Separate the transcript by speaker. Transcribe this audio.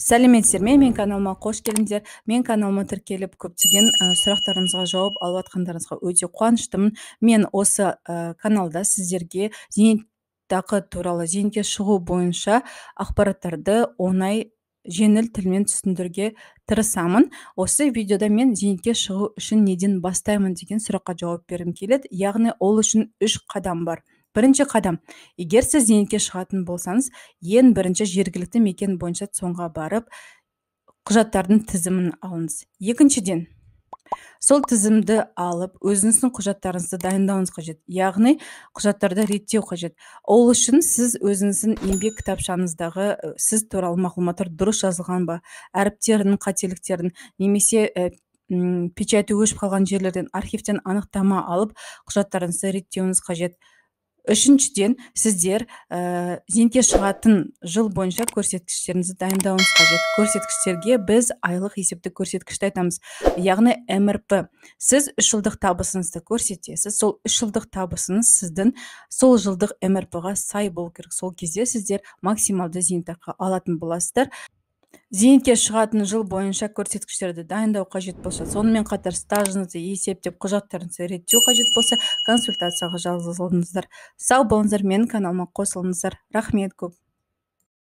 Speaker 1: Сәлеметсіздер ме? Мен каналыма қош келдіңдер. Мен каналыма тіркеліп көптеген сұрақтарыңызға жауап алып жатқандарыңызға өте қуаныштымын. Мен осы каналда сіздерге зейнетақы туралы, зейнетке шығу бойынша ақпараттарды оңай жеңіл тілмен түсіндіруге тырысамын. Осы видеода мен зейнетке шығу үшін неден бастаймын деген сұраққа жауап бергім келеді. Яғни ол үшін 3 қадам бар. Бірінші қадам: егер сіз зейнетке шығатын болсаңыз, ең бірінші жергілікті мекен бойынша цон-ға барып, құжаттардың тізімін алыңыз. Екіншіден, сол тізімді алып, өзіңіздің құжаттарыңызды дайындауыңыз қажет. Яғни, құжаттарды реттеу қажет. Ол үшін сіз өзіңіздің еңбек кітапшаңыздағы сіз туралы мағлұматтар дұрыс жазылған ба, әріптердің қателіктерін, немесе печати өшіп қалған жерлерден, архивтен анықтама алып, құжаттарыңызды реттеуіңіз қажет. Үшіншіден, сіздер зейнетке шығатын жыл бойынша көрсеткіштеріңізді дайындауыңыз қажет. Көрсеткіштерге біз айлық есепті көрсеткішті айтамыз. Яғни МРП. Сіз 3 жылдық табысыңызды көрсетесіз. Сол 3 жылдық табысыңыз сіздің сол жылдық МРП-ға сай болу керек. Сол кезде сіздер максималды зейнетақы алатын боласыздар. Зейнетке шығатын жыл бойынша көрсеткіштерді дайындау қажет болса, сонымен қатар стажыңызды есептеп, құжаттарыңызды реттеу қажет болса, консультацияға жазылыңыздар. Сау болыңыздар, менің каналыма қосылыңыздар. Рахмет көп.